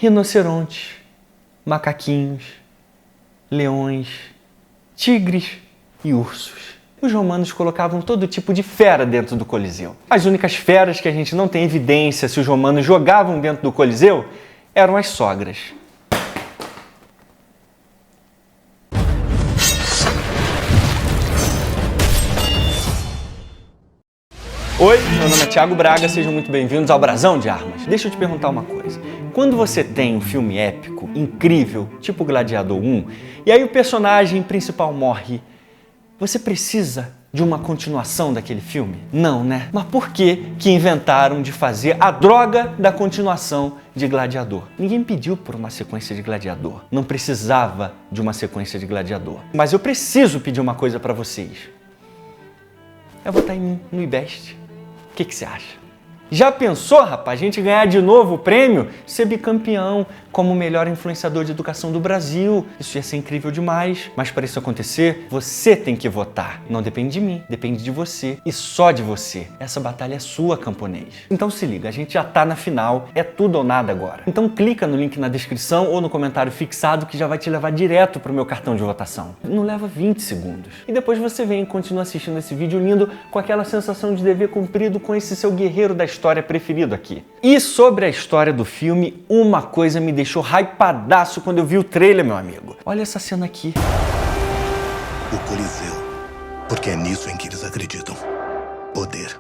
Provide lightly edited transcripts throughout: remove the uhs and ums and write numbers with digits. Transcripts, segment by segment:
rinocerontes, macaquinhos, leões, tigres e ursos. Os romanos colocavam todo tipo de fera dentro do Coliseu. As únicas feras que a gente não tem evidência se os romanos jogavam dentro do Coliseu eram as sogras. Oi, meu nome é Thiago Braga, sejam muito bem-vindos ao Brasão de Armas. Deixa eu te perguntar uma coisa. Quando você tem um filme épico, incrível, tipo Gladiador 1, e aí o personagem principal morre, você precisa de uma continuação daquele filme? Não, né? Mas por que inventaram de fazer a droga da continuação de Gladiador? Ninguém pediu por uma sequência de Gladiador. Não precisava de uma sequência de Gladiador. Mas eu preciso pedir uma coisa pra vocês. É votar em mim no iBest. O que você acha? Já pensou, rapaz, a gente ganhar de novo o prêmio? Ser bicampeão como o melhor influenciador de educação do Brasil. Isso ia ser incrível demais. Mas para isso acontecer, você tem que votar. Não depende de mim, depende de você. E só de você. Essa batalha é sua, camponês. Então se liga, a gente já tá na final. É tudo ou nada agora. Então clica no link na descrição ou no comentário fixado que já vai te levar direto pro meu cartão de votação. Não leva 20 segundos. E depois você vem e continua assistindo esse vídeo lindo com aquela sensação de dever cumprido com esse seu guerreiro da história preferido aqui. E sobre a história do filme, uma coisa me deixou hypadaço quando eu vi o trailer, meu amigo. Olha essa cena aqui. O Coliseu, porque é nisso em que eles acreditam. Poder.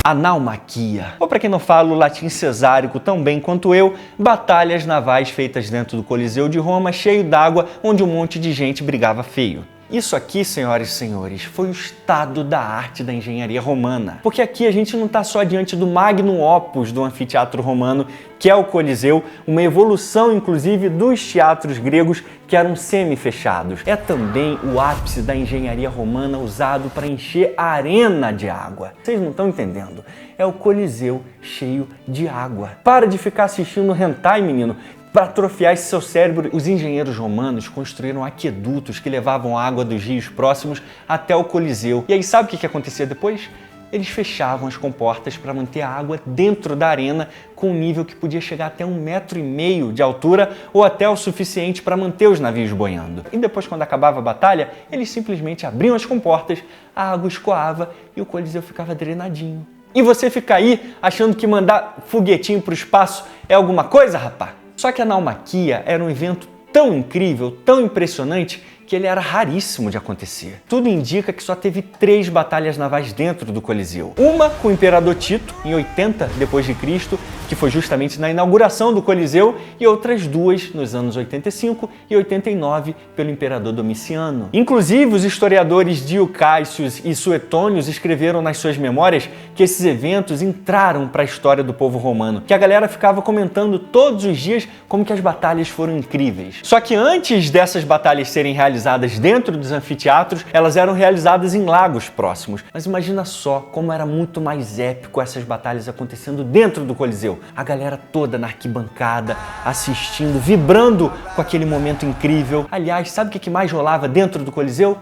A naumaquia, ou para quem não fala o latim cesárico tão bem quanto eu, batalhas navais feitas dentro do Coliseu de Roma, cheio d'água, onde um monte de gente brigava feio. Isso aqui, senhoras e senhores, foi o estado da arte da engenharia romana. Porque aqui a gente não está só diante do magnum opus do anfiteatro romano, que é o Coliseu, uma evolução inclusive dos teatros gregos que eram semi-fechados. É também o ápice da engenharia romana usado para encher a arena de água. Vocês não estão entendendo? É o Coliseu cheio de água. Para de ficar assistindo hentai, menino. Para atrofiar esse seu cérebro, os engenheiros romanos construíram aquedutos que levavam água dos rios próximos até o Coliseu. E aí sabe o que acontecia depois? Eles fechavam as comportas para manter a água dentro da arena com um nível que podia chegar até 1,5 metro de altura ou até o suficiente para manter os navios boiando. E depois, quando acabava a batalha, eles simplesmente abriam as comportas, a água escoava e o Coliseu ficava drenadinho. E você fica aí achando que mandar foguetinho para o espaço é alguma coisa, rapaz? Só que a naumaquia era um evento tão incrível, tão impressionante, que ele era raríssimo de acontecer. Tudo indica que só teve 3 batalhas navais dentro do Coliseu. Uma com o imperador Tito, em 80 d.C., que foi justamente na inauguração do Coliseu, e outras 2 nos anos 85 e 89 pelo imperador Domiciano. Inclusive, os historiadores Dio Cassius e Suetônios escreveram nas suas memórias que esses eventos entraram para a história do povo romano, que a galera ficava comentando todos os dias como que as batalhas foram incríveis. Só que antes dessas batalhas serem realizadas dentro dos anfiteatros, elas eram realizadas em lagos próximos. Mas imagina só como era muito mais épico essas batalhas acontecendo dentro do Coliseu. A galera toda na arquibancada, assistindo, vibrando com aquele momento incrível. Aliás, sabe o que mais rolava dentro do Coliseu?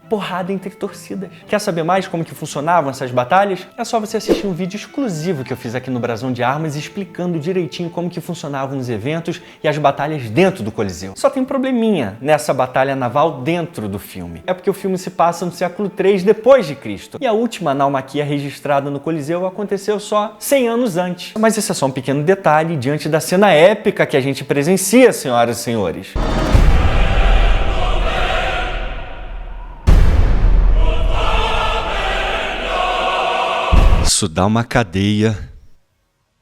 Porrada entre torcidas. Quer saber mais como que funcionavam essas batalhas? É só você assistir um vídeo exclusivo que eu fiz aqui no Brasão de Armas explicando direitinho como que funcionavam os eventos e as batalhas dentro do Coliseu. Só tem um probleminha nessa batalha naval dentro do filme. É porque o filme se passa no século III depois de Cristo. E a última naumaquia registrada no Coliseu aconteceu só 100 anos antes. Mas esse é só um pequeno detalhe diante da cena épica que a gente presencia, senhoras e senhores. Isso dá uma cadeia.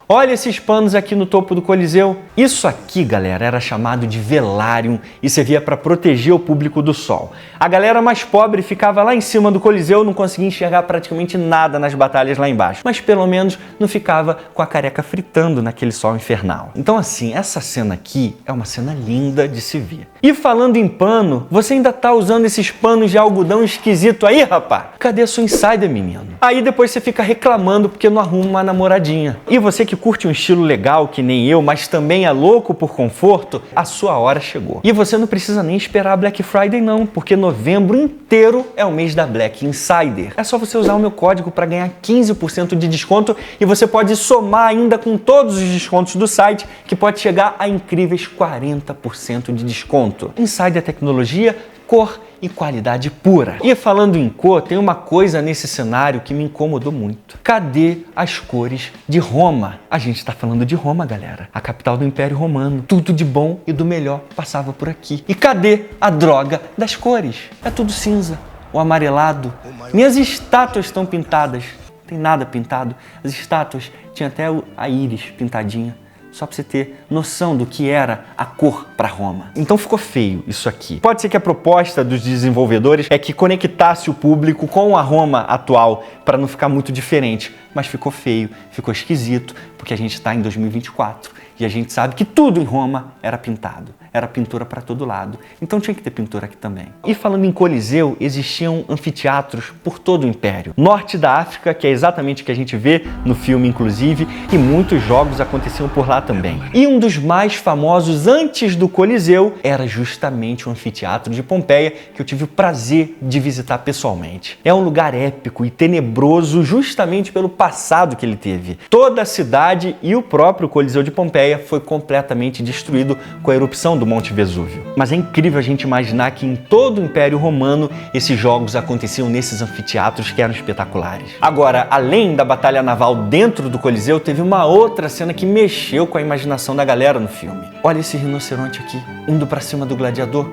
Olha esses panos aqui no topo do Coliseu. Isso aqui, galera, era chamado de velárium e servia para proteger o público do sol. A galera mais pobre ficava lá em cima do Coliseu, não conseguia enxergar praticamente nada nas batalhas lá embaixo. Mas pelo menos não ficava com a careca fritando naquele sol infernal. Então assim, essa cena aqui é uma cena linda de se ver. E falando em pano, você ainda tá usando esses panos de algodão esquisito aí, rapá? Cadê a sua insider, menino? Aí depois você fica reclamando porque não arruma uma namoradinha. E você que curte um estilo legal que nem eu, mas também é louco por conforto, a sua hora chegou. E você não precisa nem esperar a Black Friday não, porque novembro inteiro é o mês da Black Insider. É só você usar o meu código para ganhar 15% de desconto e você pode somar ainda com todos os descontos do site, que pode chegar a incríveis 40% de desconto. Insider Tecnologia, cor e qualidade pura. E falando em cor, tem uma coisa nesse cenário que me incomodou muito. Cadê as cores de Roma? A gente está falando de Roma, galera. A capital do Império Romano. Tudo de bom e do melhor passava por aqui. E cadê a droga das cores? É tudo cinza, o amarelado. Minhas estátuas estão pintadas. Não tem nada pintado. As estátuas tinham até a íris pintadinha. Só para você ter noção do que era a cor para Roma. Então ficou feio isso aqui. Pode ser que a proposta dos desenvolvedores é que conectasse o público com a Roma atual para não ficar muito diferente. Mas ficou feio, ficou esquisito, porque a gente está em 2024 e a gente sabe que tudo em Roma era pintado. Era pintura para todo lado. Então tinha que ter pintura aqui também. E falando em Coliseu, existiam anfiteatros por todo o Império. Norte da África, que é exatamente o que a gente vê no filme, inclusive, e muitos jogos aconteciam por lá também. E um dos mais famosos antes do Coliseu era justamente o Anfiteatro de Pompeia, que eu tive o prazer de visitar pessoalmente. É um lugar épico e tenebroso justamente pelo passado que ele teve. Toda a cidade e o próprio Coliseu de Pompeia foi completamente destruído com a erupção do Monte Vesúvio. Mas é incrível a gente imaginar que em todo o Império Romano esses jogos aconteciam nesses anfiteatros que eram espetaculares. Agora, além da batalha naval dentro do Coliseu, teve uma outra cena que mexeu com a imaginação da galera no filme. Olha esse rinoceronte aqui, indo pra cima do gladiador.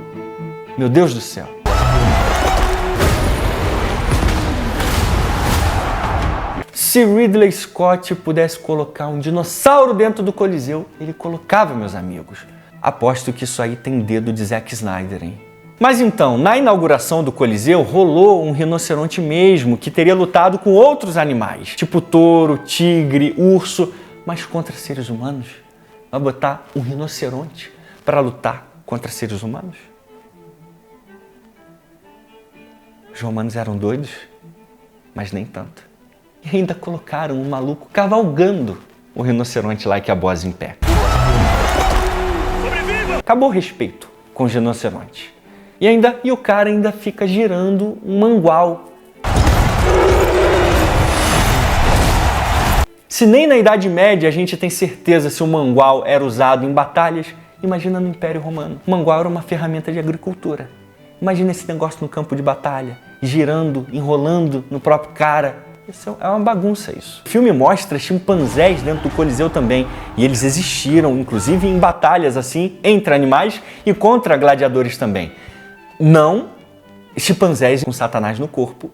Meu Deus do céu! Se Ridley Scott pudesse colocar um dinossauro dentro do Coliseu, ele colocava, meus amigos. Aposto que isso aí tem dedo de Zack Snyder, hein? Mas então, na inauguração do Coliseu, rolou um rinoceronte mesmo, que teria lutado com outros animais, tipo touro, tigre, urso, mas contra seres humanos? Vai botar um rinoceronte para lutar contra seres humanos? Os romanos eram doidos, mas nem tanto. E ainda colocaram um maluco cavalgando o rinoceronte lá que a boas em pé. Acabou o respeito com os rinocerontes. E o cara ainda fica girando um mangual. Se nem na Idade Média a gente tem certeza se o mangual era usado em batalhas, imagina no Império Romano. O mangual era uma ferramenta de agricultura. Imagina esse negócio no campo de batalha, girando, enrolando no próprio cara. Isso é uma bagunça isso. O filme mostra chimpanzés dentro do Coliseu também, e eles existiram, inclusive em batalhas assim, entre animais e contra gladiadores também. Não chimpanzés com Satanás no corpo,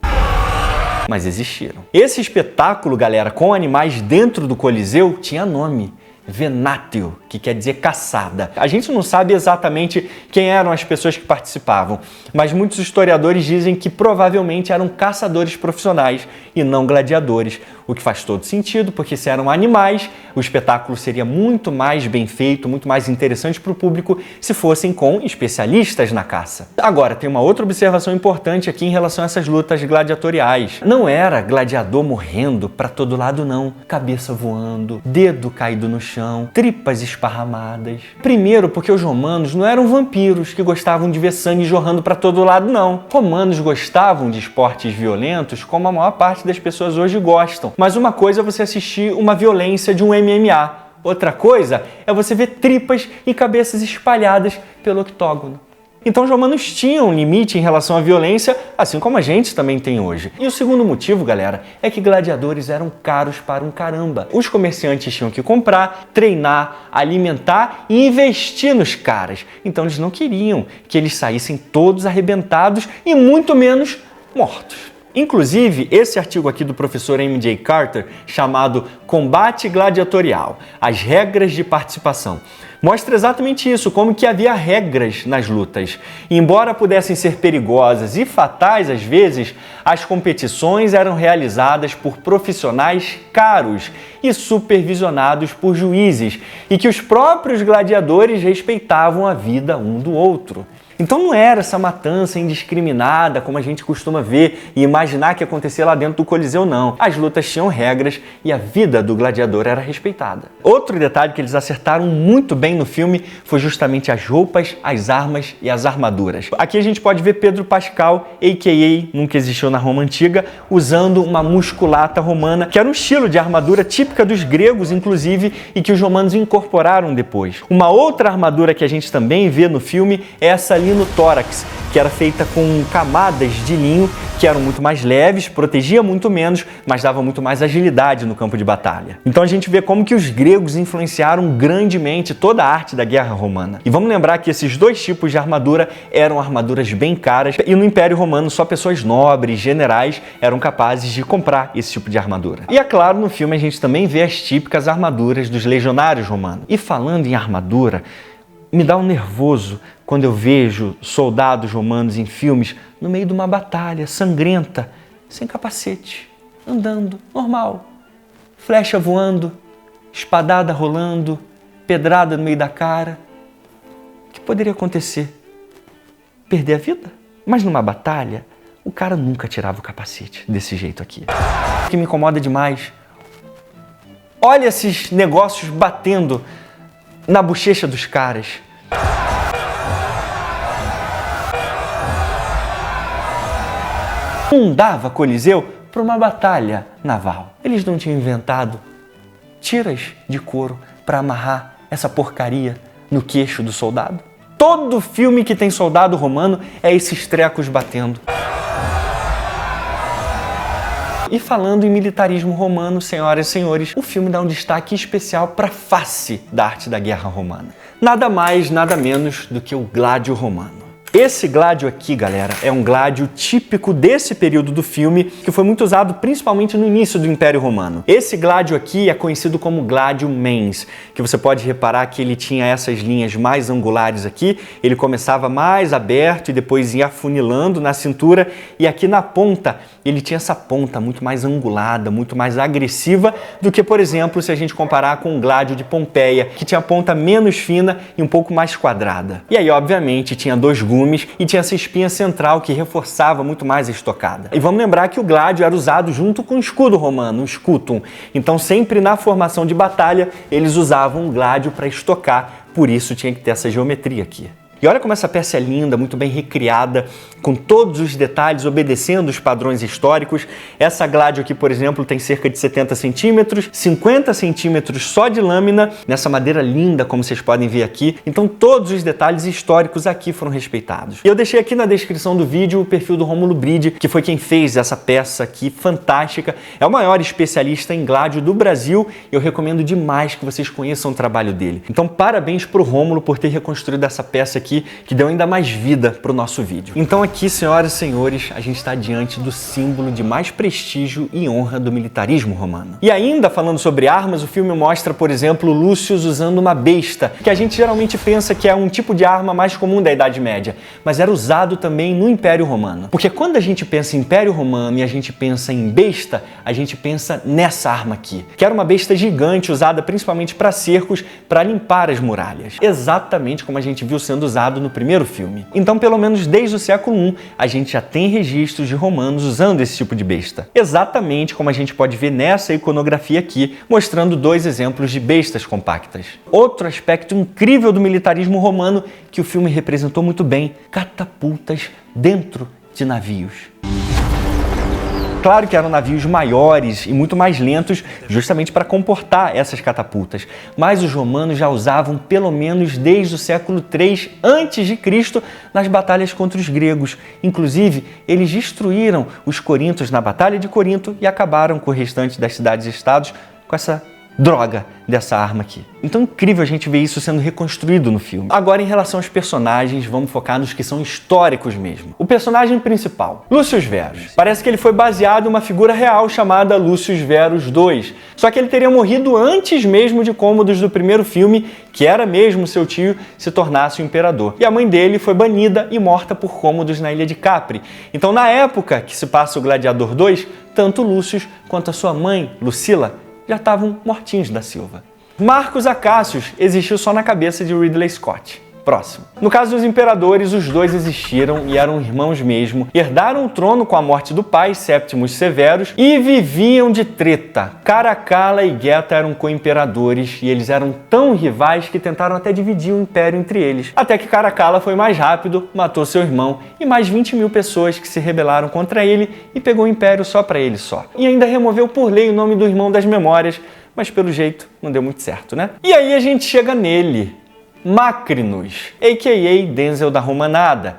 mas existiram. Esse espetáculo, galera, com animais dentro do Coliseu tinha nome. Venatio, que quer dizer caçada. A gente não sabe exatamente quem eram as pessoas que participavam, mas muitos historiadores dizem que provavelmente eram caçadores profissionais e não gladiadores, o que faz todo sentido, porque se eram animais, o espetáculo seria muito mais bem feito, muito mais interessante para o público se fossem com especialistas na caça. Agora, tem uma outra observação importante aqui em relação a essas lutas gladiatoriais. Não era gladiador morrendo para todo lado não, cabeça voando, dedo caído no chão, tripas esparramadas. Primeiro, porque os romanos não eram vampiros que gostavam de ver sangue jorrando para todo lado não. Romanos gostavam de esportes violentos como a maior parte das pessoas hoje gostam. Mas uma coisa é você assistir uma violência de um MMA. Outra coisa é você ver tripas e cabeças espalhadas pelo octógono. Então os romanos tinham um limite em relação à violência, assim como a gente também tem hoje. E o segundo motivo, galera, é que gladiadores eram caros para um caramba. Os comerciantes tinham que comprar, treinar, alimentar e investir nos caras. Então eles não queriam que eles saíssem todos arrebentados e muito menos mortos. Inclusive, esse artigo aqui do professor M.J. Carter, chamado Combate Gladiatorial, as regras de participação, mostra exatamente isso, como que havia regras nas lutas. E embora pudessem ser perigosas e fatais às vezes, as competições eram realizadas por profissionais caros e supervisionados por juízes, e que os próprios gladiadores respeitavam a vida um do outro. Então não era essa matança indiscriminada, como a gente costuma ver e imaginar que acontecia lá dentro do Coliseu, não. As lutas tinham regras e a vida do gladiador era respeitada. Outro detalhe que eles acertaram muito bem no filme foi justamente as roupas, as armas e as armaduras. Aqui a gente pode ver Pedro Pascal, a.k.a. nunca existiu na Roma Antiga, usando uma musculata romana, que era um estilo de armadura típica dos gregos, inclusive, e que os romanos incorporaram depois. Uma outra armadura que a gente também vê no filme é essa ali no tórax, que era feita com camadas de linho que eram muito mais leves, protegia muito menos, mas dava muito mais agilidade no campo de batalha. Então a gente vê como que os gregos influenciaram grandemente toda a arte da guerra romana. E vamos lembrar que esses dois tipos de armadura eram armaduras bem caras, e no Império Romano só pessoas nobres, generais, eram capazes de comprar esse tipo de armadura. E é claro, no filme a gente também vê as típicas armaduras dos legionários romanos. E falando em armadura, me dá um nervoso quando eu vejo soldados romanos em filmes no meio de uma batalha sangrenta, sem capacete, andando, normal. Flecha voando, espadada rolando, pedrada no meio da cara. O que poderia acontecer? Perder a vida? Mas numa batalha, o cara nunca tirava o capacete desse jeito aqui. O que me incomoda demais, olha esses negócios batendo na bochecha dos caras. Não dava Coliseu para uma batalha naval. Eles não tinham inventado tiras de couro para amarrar essa porcaria no queixo do soldado? Todo filme que tem soldado romano é esses trecos batendo. E falando em militarismo romano, senhoras e senhores, o filme dá um destaque especial para a face da arte da guerra romana. Nada mais, nada menos do que o gládio romano. Esse gládio aqui, galera, é um gládio típico desse período do filme, que foi muito usado principalmente no início do Império Romano. Esse gládio aqui é conhecido como gládio mens, que você pode reparar que ele tinha essas linhas mais angulares aqui, ele começava mais aberto e depois ia afunilando na cintura, e aqui na ponta ele tinha essa ponta muito mais angulada, muito mais agressiva do que, por exemplo, se a gente comparar com o gládio de Pompeia, que tinha a ponta menos fina e um pouco mais quadrada. E aí, obviamente, tinha dois gumes e tinha essa espinha central que reforçava muito mais a estocada. E vamos lembrar que o gládio era usado junto com o escudo romano, o scutum. Então sempre na formação de batalha eles usavam o gládio para estocar, por isso tinha que ter essa geometria aqui. E olha como essa peça é linda, muito bem recriada, com todos os detalhes, obedecendo os padrões históricos. Essa gládio aqui, por exemplo, tem cerca de 70 centímetros, 50 centímetros só de lâmina, nessa madeira linda, como vocês podem ver aqui. Então todos os detalhes históricos aqui foram respeitados. E eu deixei aqui na descrição do vídeo o perfil do Rômulo Bride, que foi quem fez essa peça aqui, fantástica. É o maior especialista em gládio do Brasil e eu recomendo demais que vocês conheçam o trabalho dele. Então parabéns pro Rômulo por ter reconstruído essa peça aqui, que deu ainda mais vida para o nosso vídeo. Então aqui, senhoras e senhores, a gente está diante do símbolo de mais prestígio e honra do militarismo romano. E ainda falando sobre armas, o filme mostra, por exemplo, Lúcio usando uma besta, que a gente geralmente pensa que é um tipo de arma mais comum da Idade Média, mas era usado também no Império Romano. Porque quando a gente pensa em Império Romano e a gente pensa em besta, a gente pensa nessa arma aqui, que era uma besta gigante usada principalmente para cercos, para limpar as muralhas. Exatamente como a gente viu sendo usado no primeiro filme. Então, pelo menos desde o século I, a gente já tem registros de romanos usando esse tipo de besta. Exatamente como a gente pode ver nessa iconografia aqui, mostrando dois exemplos de bestas compactas. Outro aspecto incrível do militarismo romano que o filme representou muito bem: catapultas dentro de navios. Claro que eram navios maiores e muito mais lentos, justamente para comportar essas catapultas, mas os romanos já usavam pelo menos desde o século III a.C. nas batalhas contra os gregos. Inclusive, eles destruíram os corintos na Batalha de Corinto e acabaram com o restante das cidades e estados com essa droga dessa arma aqui. Então é incrível a gente ver isso sendo reconstruído no filme. Agora, em relação aos personagens, vamos focar nos que são históricos mesmo. O personagem principal, Lucius Verus. Parece que ele foi baseado em uma figura real chamada Lucius Verus II. Só que ele teria morrido antes mesmo de Cômodos do primeiro filme, que era mesmo seu tio, se tornasse o imperador. E a mãe dele foi banida e morta por Cômodos na ilha de Capri. Então, na época que se passa o Gladiador 2, tanto Lucius quanto a sua mãe, Lucila, já estavam mortinhos da Silva. Marcus Acacius existiu só na cabeça de Ridley Scott. Próximo. No caso dos imperadores, os dois existiram e eram irmãos mesmo, herdaram o trono com a morte do pai, Septimus Severus, e viviam de treta. Caracalla e Geta eram co-imperadores e eles eram tão rivais que tentaram até dividir o império entre eles. Até que Caracalla foi mais rápido, matou seu irmão e mais 20.000 pessoas que se rebelaram contra ele e pegou o império só para ele só. E ainda removeu por lei o nome do irmão das memórias, mas pelo jeito não deu muito certo, né? E aí a gente chega nele, Macrinus, a.k.a. Denzel da Romanada.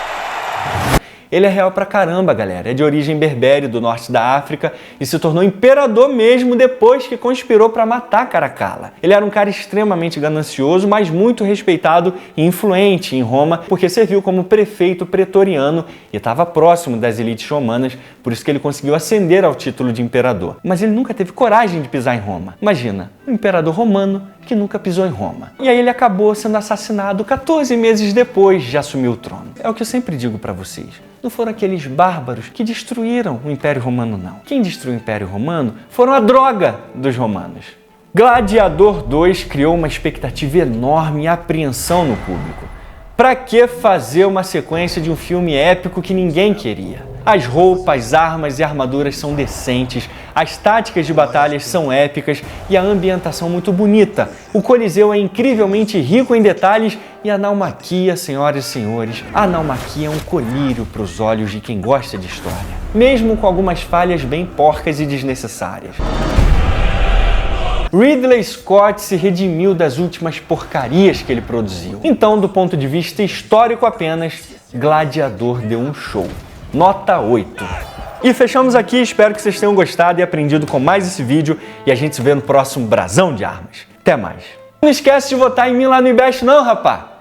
Ele é real pra caramba, galera. É de origem berbere do norte da África e se tornou imperador mesmo depois que conspirou para matar Caracalla. Ele era um cara extremamente ganancioso, mas muito respeitado e influente em Roma, porque serviu como prefeito pretoriano e estava próximo das elites romanas, por isso que ele conseguiu ascender ao título de imperador. Mas ele nunca teve coragem de pisar em Roma. Imagina, um imperador romano que nunca pisou em Roma. E aí ele acabou sendo assassinado 14 meses depois de assumir o trono. É o que eu sempre digo para vocês. Não foram aqueles bárbaros que destruíram o Império Romano, não. Quem destruiu o Império Romano foram a droga dos romanos. Gladiador 2 criou uma expectativa enorme e apreensão no público. Pra que fazer uma sequência de um filme épico que ninguém queria? As roupas, armas e armaduras são decentes, as táticas de batalhas são épicas e a ambientação muito bonita. O Coliseu é incrivelmente rico em detalhes e a naumaquia, senhoras e senhores, a naumaquia é um colírio para os olhos de quem gosta de história, mesmo com algumas falhas bem porcas e desnecessárias. Ridley Scott se redimiu das últimas porcarias que ele produziu. Então, do ponto de vista histórico apenas, Gladiador deu um show. Nota 8. E fechamos aqui, espero que vocês tenham gostado e aprendido com mais esse vídeo e a gente se vê no próximo Brasão de Armas. Até mais. Não esquece de votar em mim lá no IBEST não, rapá!